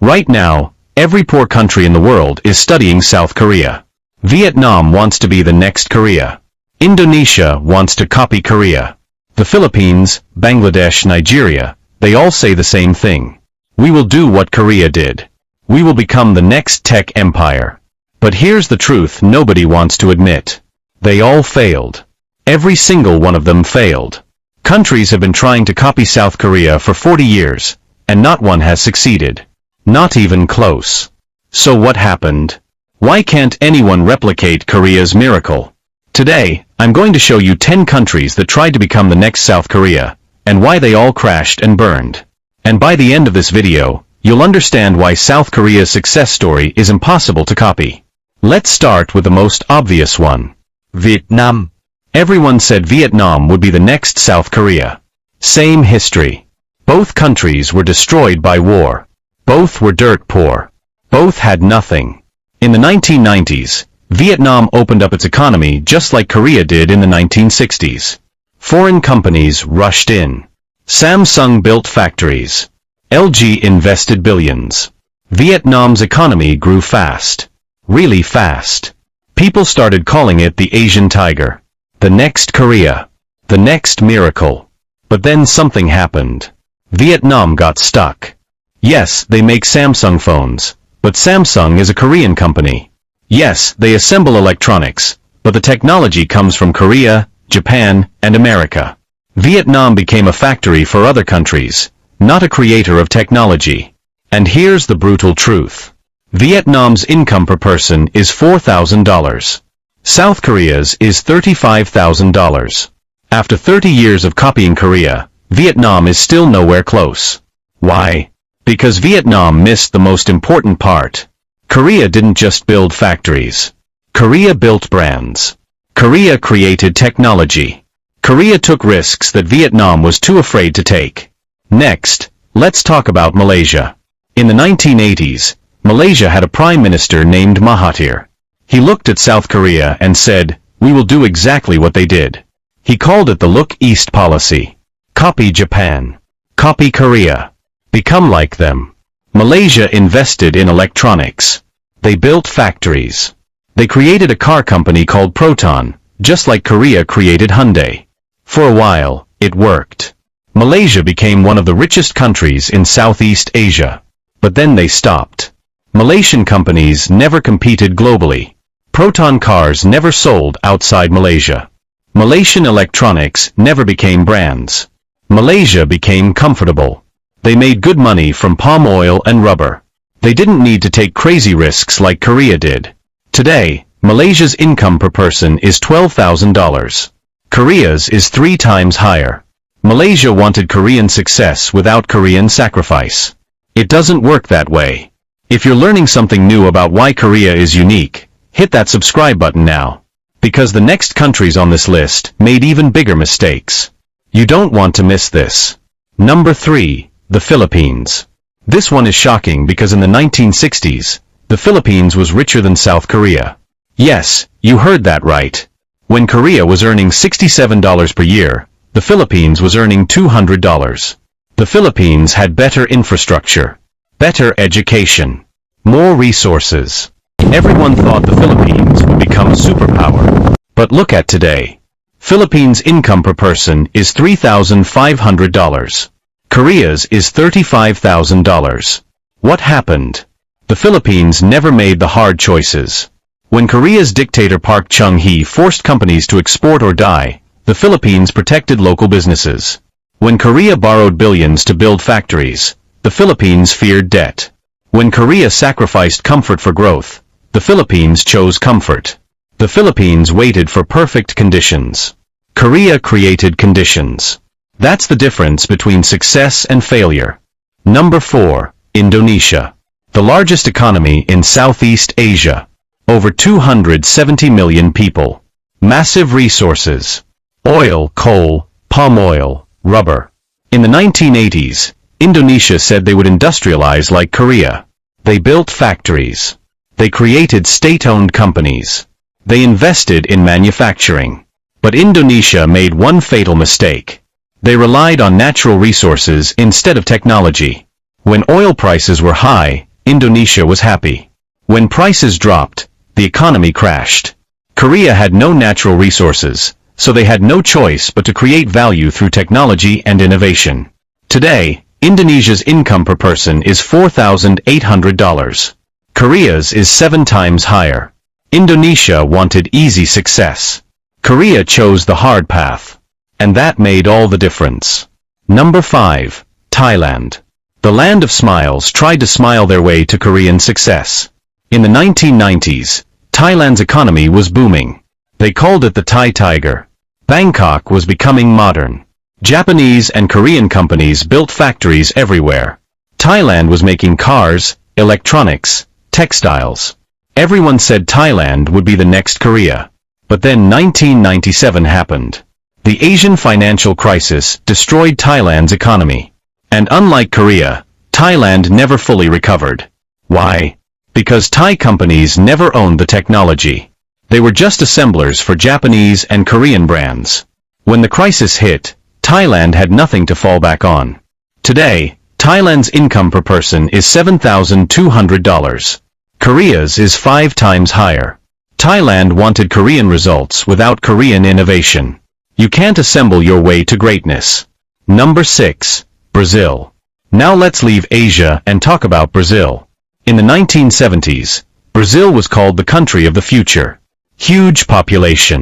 Right now, every poor country in the world is studying South Korea. Vietnam wants to be the next Korea. Indonesia wants to copy Korea. The Philippines, Bangladesh, Nigeria, they all say the same thing. We will do what Korea did. We will become the next tech empire. But here's the truth nobody wants to admit. They all failed. Every single one of them failed. Countries have been trying to copy South Korea for 40 years, and not one has succeeded. Not even close. So what happened? Why can't anyone replicate Korea's miracle? Today, I'm going to show you 10 countries that tried to become the next South Korea, and why they all crashed and burned. And by the end of this video, you'll understand why South Korea's success story is impossible to copy. Let's start with the most obvious one. Vietnam. Everyone said Vietnam would be the next South Korea. Same history. Both countries were destroyed by war. Both were dirt poor. Both had nothing. In the 1990s, Vietnam opened up its economy just like Korea did in the 1960s. Foreign companies rushed in. Samsung built factories. LG invested billions. Vietnam's economy grew fast. Really fast. People started calling it the Asian Tiger. The next Korea. The next miracle. But then something happened. Vietnam got stuck. Yes, they make Samsung phones, but Samsung is a Korean company. Yes, they assemble electronics, but the technology comes from Korea, Japan, and America. Vietnam became a factory for other countries, not a creator of technology. And here's the brutal truth. Vietnam's income per person is $4,000. South Korea's is $35,000. After 30 years of copying Korea, Vietnam is still nowhere close. Why? Because Vietnam missed the most important part. Korea didn't just build factories. Korea built brands. Korea created technology. Korea took risks that Vietnam was too afraid to take. Next, let's talk about Malaysia. In the 1980s, Malaysia had a prime minister named Mahathir. He looked at South Korea and said, "We will do exactly what they did." He called it the Look East policy. Copy Japan. Copy Korea. Become like them. Malaysia invested in electronics. They built factories. They created a car company called Proton, just like Korea created Hyundai. For a while, it worked. Malaysia became one of the richest countries in Southeast Asia. But then they stopped. Malaysian companies never competed globally. Proton cars never sold outside Malaysia. Malaysian electronics never became brands. Malaysia became comfortable. They made good money from palm oil and rubber. They didn't need to take crazy risks like Korea did. Today, Malaysia's income per person is $12,000. Korea's is 3 times higher. Malaysia wanted Korean success without Korean sacrifice. It doesn't work that way. If you're learning something new about why Korea is unique, hit that subscribe button now. Because the next countries on this list made even bigger mistakes. You don't want to miss this. Number 3. The Philippines. This one is shocking because in the 1960s, the Philippines was richer than South Korea. Yes, you heard that right. When Korea was earning $67 per year, the Philippines was earning $200. The Philippines had better infrastructure, better education, more resources. Everyone thought the Philippines would become a superpower. But look at today. Philippines' income per person is $3,500. Korea's is $35,000. What happened? The Philippines never made the hard choices. When Korea's dictator Park Chung-hee forced companies to export or die, the Philippines protected local businesses. When Korea borrowed billions to build factories, the Philippines feared debt. When Korea sacrificed comfort for growth, the Philippines chose comfort. The Philippines waited for perfect conditions. Korea created conditions. That's the difference between success and failure. Number 4. Indonesia. The largest economy in Southeast Asia. Over 270 million people. Massive resources. Oil, coal, palm oil, rubber. In the 1980s, Indonesia said they would industrialize like Korea. They built factories. They created state-owned companies. They invested in manufacturing. But Indonesia made one fatal mistake. They relied on natural resources instead of technology. When oil prices were high, Indonesia was happy. When prices dropped, the economy crashed. Korea had no natural resources, so they had no choice but to create value through technology and innovation. Today, Indonesia's income per person is $4,800. Korea's is 7 times higher. Indonesia wanted easy success. Korea chose the hard path. And that made all the difference. Number 5. Thailand. The land of smiles tried to smile their way to Korean success. In the 1990s, Thailand's economy was booming. They called it the Thai Tiger. Bangkok was becoming modern. Japanese and Korean companies built factories everywhere. Thailand was making cars, electronics, textiles. Everyone said Thailand would be the next Korea. But then 1997 happened. The Asian financial crisis destroyed Thailand's economy. And unlike Korea, Thailand never fully recovered. Why? Because Thai companies never owned the technology. They were just assemblers for Japanese and Korean brands. When the crisis hit, Thailand had nothing to fall back on. Today, Thailand's income per person is $7,200. Korea's is 5 times higher. Thailand wanted Korean results without Korean innovation. You can't assemble your way to greatness. Number 6. Brazil. Now let's leave Asia and talk about Brazil. In the 1970s, Brazil was called the country of the future. Huge population.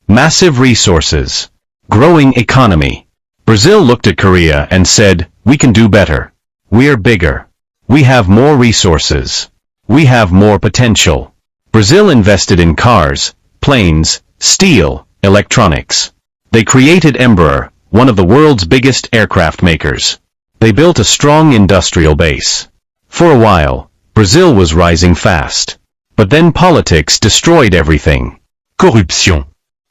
Massive resources. Growing economy. Brazil looked at Korea and said, we can do better. We're bigger. We have more resources. We have more potential. Brazil invested in cars, planes, steel, electronics. They created Embraer, one of the world's biggest aircraft makers. They built a strong industrial base. For a while, Brazil was rising fast. But then politics destroyed everything. Corruption.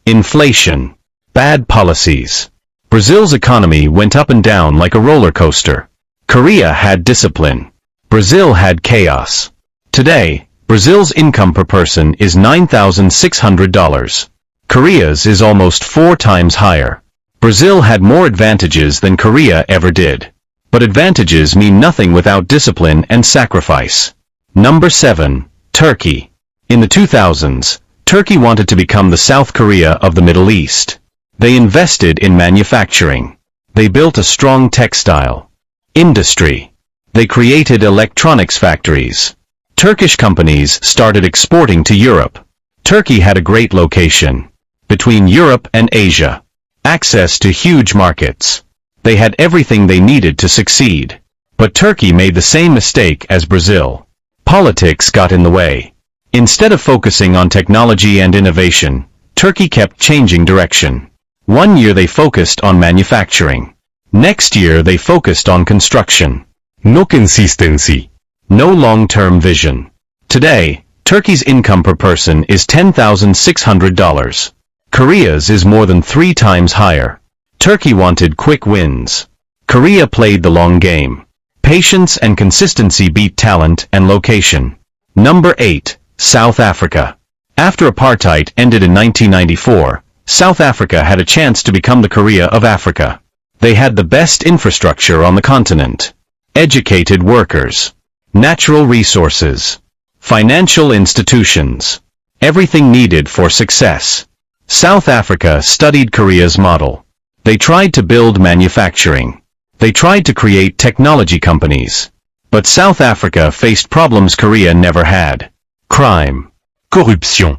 Inflation. Bad policies. Brazil's economy went up and down like a roller coaster. Korea had discipline. Brazil had chaos. Today, Brazil's income per person is $9,600. Korea's is almost 4 times higher. Brazil had more advantages than Korea ever did. But advantages mean nothing without discipline and sacrifice. Number 7. Turkey. In the 2000s, Turkey wanted to become the South Korea of the Middle East. They invested in manufacturing. They built a strong textile industry. They created electronics factories. Turkish companies started exporting to Europe. Turkey had a great location between Europe and Asia. Access to huge markets. They had everything they needed to succeed. But Turkey made the same mistake as Brazil. Politics got in the way. Instead of focusing on technology and innovation, Turkey kept changing direction. One year they focused on manufacturing. Next year they focused on construction. No consistency. No long-term vision. Today, Turkey's income per person is $10,600. Korea's is more than 3 times higher. Turkey wanted quick wins. Korea played the long game. Patience and consistency beat talent and location. Number 8. South Africa. After apartheid ended in 1994, South Africa had a chance to become the Korea of Africa. They had the best infrastructure on the continent. Educated workers. Natural resources. Financial institutions. Everything needed for success. South Africa studied Korea's model. They tried to build manufacturing. They tried to create technology companies. But South Africa faced problems Korea never had. Crime. Corruption.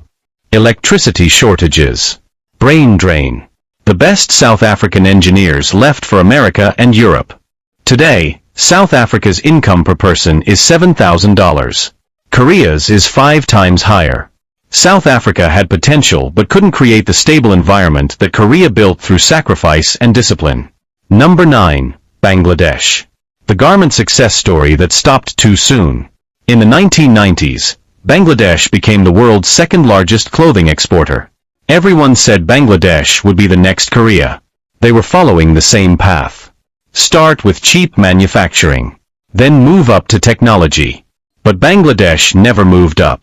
Electricity shortages. Brain drain. The best South African engineers left for America and Europe. Today, South Africa's income per person is $7,000. Korea's is 5 times higher. South Africa had potential but couldn't create the stable environment that Korea built through sacrifice and discipline. Number 9. Bangladesh. The garment success story that stopped too soon. In the 1990s, Bangladesh became the world's second largest clothing exporter. Everyone said Bangladesh would be the next Korea. They were following the same path. Start with cheap manufacturing. Then move up to technology. But Bangladesh never moved up.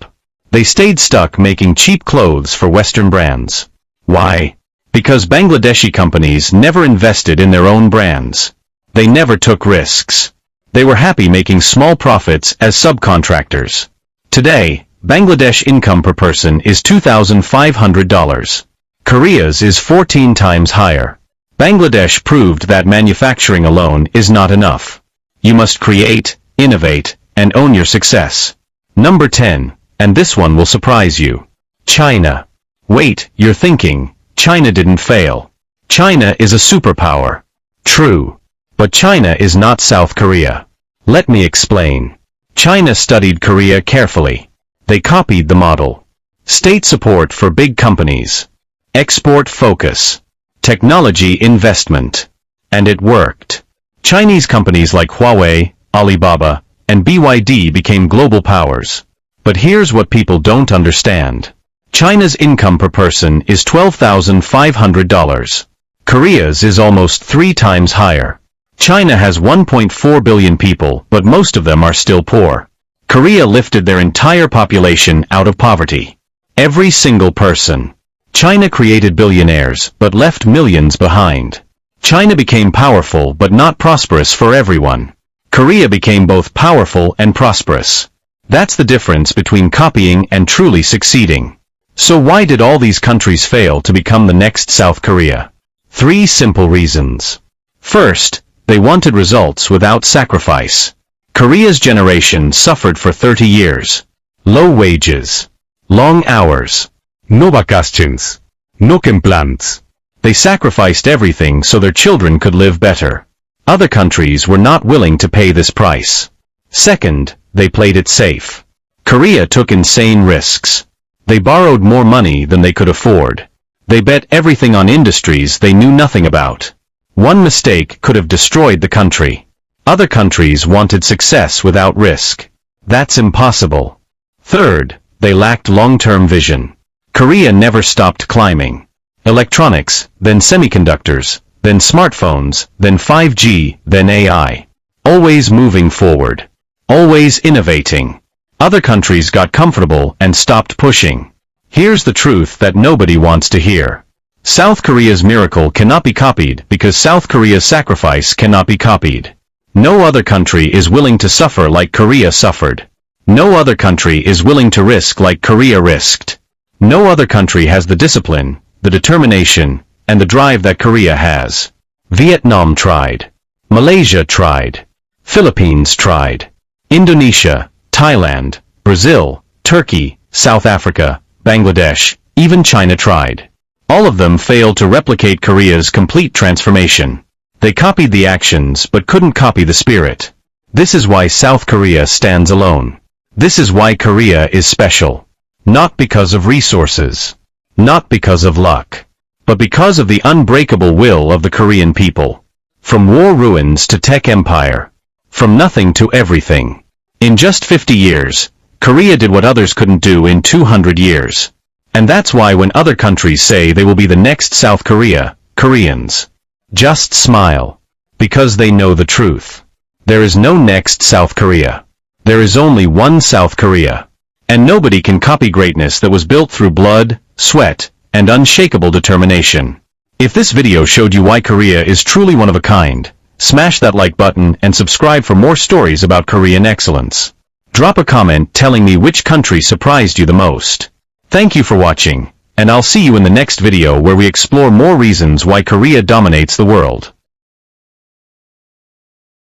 They stayed stuck making cheap clothes for Western brands. Why? Because Bangladeshi companies never invested in their own brands. They never took risks. They were happy making small profits as subcontractors. Today, Bangladesh income per person is $2,500. Korea's is 14 times higher. Bangladesh proved that manufacturing alone is not enough. You must create, innovate, and own your success. Number 10, and this one will surprise you. China. Wait, you're thinking, China didn't fail. China is a superpower. True. But China is not South Korea. Let me explain. China studied Korea carefully. They copied the model. State support for big companies. Export focus. Technology investment. And it worked. Chinese companies like Huawei, Alibaba, and BYD became global powers. But here's what people don't understand. China's income per person is $12,500. Korea's is almost 3 times higher. China has 1.4 billion people, but most of them are still poor. Korea lifted their entire population out of poverty. Every single person. China created billionaires, but left millions behind. China became powerful but not prosperous for everyone. Korea became both powerful and prosperous. That's the difference between copying and truly succeeding. So why did all these countries fail to become the next South Korea? 3 simple reasons. First, they wanted results without sacrifice. Korea's generation suffered for 30 years. Low wages. Long hours. No vacations. No plans. They sacrificed everything so their children could live better. Other countries were not willing to pay this price. Second, they played it safe. Korea took insane risks. They borrowed more money than they could afford. They bet everything on industries they knew nothing about. One mistake could have destroyed the country. Other countries wanted success without risk. That's impossible. Third, they lacked long-term vision. Korea never stopped climbing. Electronics, then semiconductors, then smartphones, then 5G, then AI. Always moving forward. Always innovating. Other countries got comfortable and stopped pushing. Here's the truth that nobody wants to hear. South Korea's miracle cannot be copied because South Korea's sacrifice cannot be copied. No other country is willing to suffer like Korea suffered. No other country is willing to risk like Korea risked. No other country has the discipline, the determination, and the drive that Korea has. Vietnam tried. Malaysia tried. Philippines tried. Indonesia, Thailand, Brazil, Turkey, South Africa, Bangladesh, even China tried. All of them failed to replicate Korea's complete transformation. They copied the actions but couldn't copy the spirit. This is why South Korea stands alone. This is why Korea is special. Not because of resources. Not because of luck. But because of the unbreakable will of the Korean people. From war ruins to tech empire. From nothing to everything. In just 50 years, Korea did what others couldn't do in 200 years. And that's why when other countries say they will be the next South Korea, Koreans just smile. Because they know the truth. There is no next South Korea. There is only one South Korea. And nobody can copy greatness that was built through blood, sweat, and unshakable determination. If this video showed you why Korea is truly one of a kind, smash that like button and subscribe for more stories about Korean excellence. Drop a comment telling me which country surprised you the most. Thank you for watching, and I'll see you in the next video where we explore more reasons why Korea dominates the world.